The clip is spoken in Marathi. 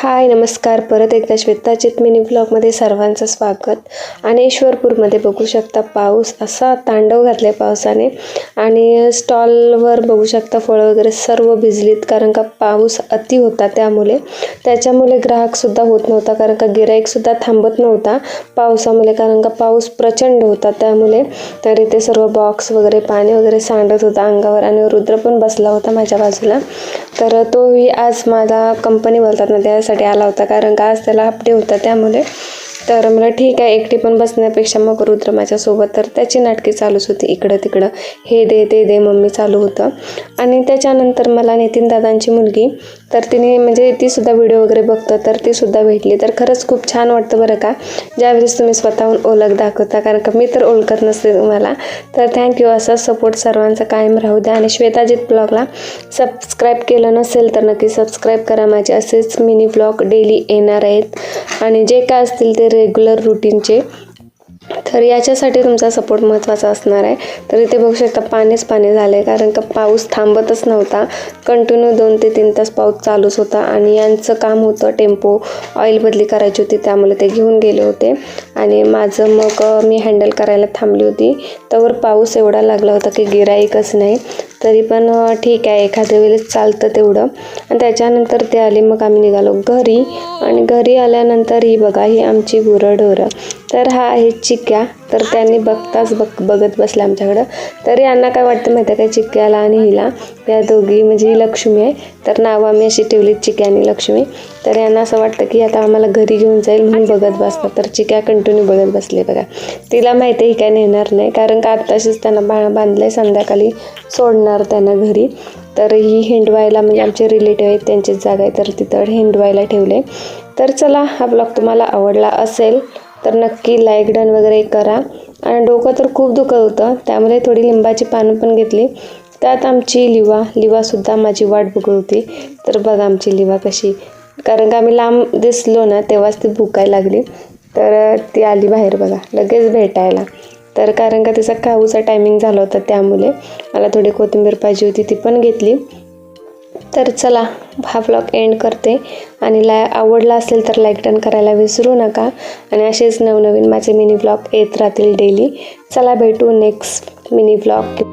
हाय नमस्कार, परत एकदा श्वेताचित मिनी ब्लॉगमध्ये सर्वांचं स्वागत। आणि ईश्वरपूरमध्ये बघू शकता पाऊस असा तांडव घातले पावसाने आणि स्टॉलवर बघू शकता फळं वगैरे सर्व भिजलीत, कारण का पाऊस अति होता त्याच्यामुळे ग्राहकसुद्धा होत नव्हता, कारण का गिराईकसुद्धा थांबत नव्हता पावसामुळे, कारण का पाऊस प्रचंड होता त्यामुळे। तर इथे सर्व बॉक्स वगैरे पाणी वगैरे सांडत होता अंगावर आणि रुद्र पण बसला होता माझ्या बाजूला। तर तोही आज माझा कंपनी बोलतात ना त्यासाठी आला होता, कारण का आज त्याला हाफ डे होता त्यामुळे। तर मला ठीक आहे एकटी पण बसण्यापेक्षा मग रुद्र माझ्यासोबत, तर त्याची नाटकी चालूच होती इकडं तिकडं, हे दे ते दे मम्मी चालू होतं। आणि त्याच्यानंतर मला नितीन दादांची मुलगी, तर तिने म्हणजे तीसुद्धा व्हिडिओ वगैरे बघतं, तर तीसुद्धा भेटली। तर खरंच खूप छान वाटतं बरं का, ज्यावेळेस तुम्ही स्वतःहून ओळख दाखवता, कारण का मी तर ओळखत नसते तुम्हाला। तर थँक्यू, असा सपोर्ट सर्वांचा कायम राहू द्या। आणि श्वेताजित ब्लॉगला सबस्क्राईब केलं नसेल तर नक्की सबस्क्राईब करा, माझे असेच मिनी ब्लॉग डेली येणार आहेत आणि जे काय असतील ते रेग्युलर रुटीनचे। तर याच्यासाठी तुमचा सपोर्ट महत्त्वाचा असणार आहे। तर इथे बघू शकता पाणीच पाणी झालं आहे, कारण का पाऊस थांबतच नव्हता, कंटिन्यू 2 ते 3 तास पाऊस चालूच होता। आणि यांचं काम होतं टेम्पो ऑइल बदली करायची होती, त्यामुळे ते घेऊन गेले होते आणि माझं मग मी हँडल करायला थांबली होती। तर पाऊस एवढा लागला होता की गिराईकच नाही, तरी पण ठीक आहे एखाद्या वेळेस चालतं तेवढं। आणि त्याच्यानंतर ते आले, मग आम्ही निघालो घरी। आणि घरी आल्यानंतर ही बघा ही आमची गुरंढोरं, तर हा आहे चिक्या, तर त्यांनी बघत बसला आमच्याकडं। तर यांना काय वाटतं माहिती आहे काय, चिक्याला आणि हिला, या दोघी म्हणजे ही लक्ष्मी आहे, तर नावं आम्ही अशी ठेवली चिक्या आणि लक्ष्मी। तर यांना असं वाटतं की आता आम्हाला घरी घेऊन जाईल म्हणून बघत बसतात। तर चिक्या कंटिन्यू बघत बसले बघा, तिला माहिती आहे ही काय नेणार नाही, कारण का आत्ताशीच त्यांना बांधलंय, संध्याकाळी सोडणार त्यांना घरी। तर ही हिंडवायला म्हणजे आमचे रिलेटिव्ह आहेत त्यांचीच जागा आहे, तर तिथं हिंडवायला ठेवले। तर चला, हा ब्लॉग तुम्हाला आवडला असेल तर नक्की लाईक डन वगैरे करा। आणि डोकं तर खूप दुखत होतं, त्यामुळे थोडी लिंबाची पानं पण घेतली। त्यात आमची लिवासुद्धा माझी वाट बघत होती। तर बघा आमची लिवा कशी, कारण का आम्ही लांब दिसलो ना तेव्हाच ती भुकायला लागली, तर ती आली बाहेर बघा लगेच भेटायला। तर कारण का तिचा खाऊचा टायमिंग झाला होता, त्यामुळे मला थोडी कोथिंबीर पाहिजे होती, ती पण घेतली। तर चला, हा ब्लॉग एंड करते आणि आवडला असेल तर लाईक डन करायला विसरू नका। आणि असेच नवनवीन माझे मिनी ब्लॉग येत राहतील डेली। चला भेटू नेक्स्ट मिनी ब्लॉग।